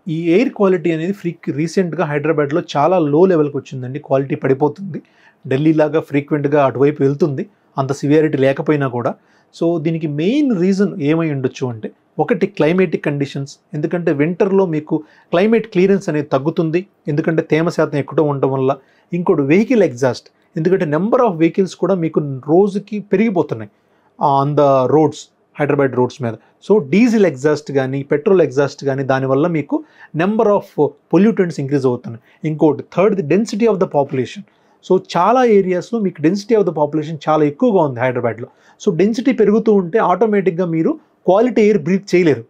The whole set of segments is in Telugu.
ఈ ఎయిర్ క్వాలిటీ అనేది రీసెంట్గా హైదరాబాద్లో చాలా లో లెవెల్కి వచ్చిందండి. క్వాలిటీ పడిపోతుంది. ఢిల్లీ లాగా ఫ్రీక్వెంట్గా అటువైపు వెళ్తుంది, అంత సివియారిటీ లేకపోయినా కూడా. సో దీనికి మెయిన్ రీజన్ ఏమై ఉండొచ్చు అంటే, ఒకటి క్లైమేటిక్ కండిషన్స్. ఎందుకంటే వింటర్లో మీకు క్లైమేట్ క్లియరెన్స్ అనేది తగ్గుతుంది, ఎందుకంటే తేమ శాతం ఎక్కువ ఉండడం వల్ల. ఇంకోటి వెహికల్ ఎగ్జాస్ట్, ఎందుకంటే నెంబర్ ఆఫ్ వెహికల్స్ కూడా మీకు రోజుకి పెరిగిపోతున్నాయి on the roads, Hyderabad roads మీద. సో డీజిల్ ఎగ్జాస్ట్ కానీ పెట్రోల్ ఎగ్జాస్ట్ కానీ దానివల్ల మీకు నెంబర్ ఆఫ్ పొల్యూటెంట్స్ ఇంక్రీజ్ అవుతున్నాయి. ఇంకోటి third, density of the population. So చాలా ఏరియాస్లో మీకు డెన్సిటీ ఆఫ్ ద పాపులేషన్ చాలా ఎక్కువగా ఉంది హైదరాబాద్లో. సో డెన్సిటీ పెరుగుతూ ఉంటే ఆటోమేటిక్గా మీరు క్వాలిటీ ఎయిర్ బ్రీత్ చేయలేరు.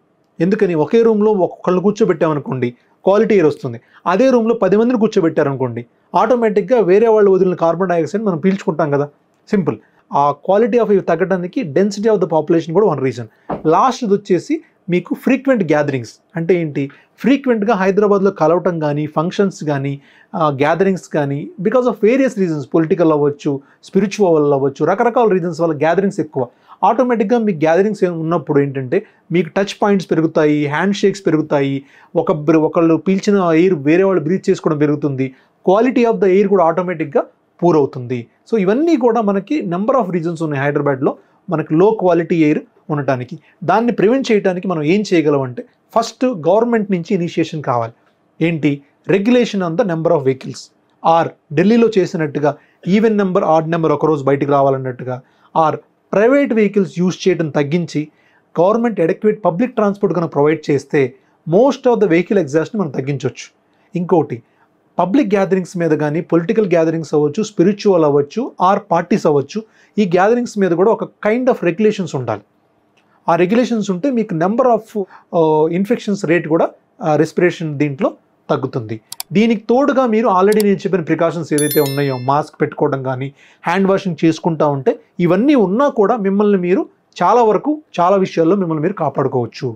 ఎందుకని, ఒకే రూమ్లో ఒక్కొక్కళ్ళు కూర్చోబెట్టామనుకోండి క్వాలిటీ ఎయిర్ వస్తుంది. అదే రూమ్లో 10 మందిని కూర్చోబెట్టారనుకోండి ఆటోమేటిక్గా వేరే వాళ్ళు వదిలిన కార్బన్ డైఆక్సైడ్ మనం పీల్చుకుంటాం కదా, సింపుల్. ఆ క్వాలిటీ ఆఫ్ ఇవి తగ్గడానికి డెన్సిటీ ఆఫ్ ద పాపులేషన్ కూడా వన్ రీజన్. లాస్ట్ది వచ్చేసి మీకు ఫ్రీక్వెంట్ గ్యాదరింగ్స్. అంటే ఏంటి, ఫ్రీక్వెంట్గా హైదరాబాద్లో కలవటం కానీ, ఫంక్షన్స్ కానీ, గ్యాదరింగ్స్ కానీ, because of various reasons, political అవ్వచ్చు, స్పిరిచువల్ అవ్వచ్చు, రకరకాల రీజన్స్ వల్ల గ్యాదరింగ్స్ ఎక్కువ. ఆటోమేటిక్గా మీకు గ్యాదరింగ్స్ ఉన్నప్పుడు ఏంటంటే మీకు టచ్ పాయింట్స్ పెరుగుతాయి, హ్యాండ్ షేక్స్ పెరుగుతాయి, ఒకళ్ళు పీల్చిన ఎయిర్ వేరే వాళ్ళు బ్రీత్ చేసుకోవడం పెరుగుతుంది, క్వాలిటీ ఆఫ్ ద ఎయిర్ కూడా ఆటోమేటిక్గా పూర్ అవుతుంది. సో ఇవన్నీ కూడా మనకి నెంబర్ ఆఫ్ రీజన్స్ ఉన్నాయి హైదరాబాద్లో మనకి లో క్వాలిటీ ఎయిర్ ఉండటానికి. దాన్ని ప్రివెంట్ చేయడానికి మనం ఏం చేయగలం అంటే, ఫస్ట్ గవర్నమెంట్ నుంచి ఇనిషియేషన్ కావాలి. ఏంటి, regulation on the number of vehicles. Or ఢిల్లీలో చేసినట్టుగా ఈవెన్ నెంబర్ ఆడ్ నెంబర్ ఒకరోజు బయటికి రావాలన్నట్టుగా, ఆర్ ప్రైవేట్ వెహికల్స్ యూజ్ చేయడం తగ్గించి గవర్నమెంట్ అడెక్వేట్ పబ్లిక్ ట్రాన్స్పోర్ట్ కనుక ప్రొవైడ్ చేస్తే మోస్ట్ ఆఫ్ ద వెహికల్ ఎగ్జాస్ట్ని మనం తగ్గించవచ్చు. ఇంకోటి, పబ్లిక్ గ్యాదరింగ్స్ మీద కానీ, పొలిటికల్ గ్యాదరింగ్స్ అవ్వచ్చు, స్పిరిచువల్ అవ్వచ్చు, ఆర్ పార్టీస్ అవ్వచ్చు, ఈ గ్యాదరింగ్స్ మీద కూడా ఒక కైండ్ ఆఫ్ రెగ్యులేషన్స్ ఉండాలి. ఆ రెగ్యులేషన్స్ ఉంటే మీకు నెంబర్ ఆఫ్ ఇన్ఫెక్షన్స్ రేట్ కూడా రెస్పిరేషన్ దీంట్లో తగ్గుతుంది. దీనికి తోడుగా మీరు ఆల్రెడీ నేను చెప్పిన ప్రికాషన్స్ ఏదైతే ఉన్నాయో, మాస్క్ పెట్టుకోవడం కానీ, హ్యాండ్ వాషింగ్ చేసుకుంటా ఉంటే, ఇవన్నీ ఉన్నా కూడా మిమ్మల్ని మీరు చాలా వరకు చాలా విషయాల్లో మిమ్మల్ని మీరు కాపాడుకోవచ్చు.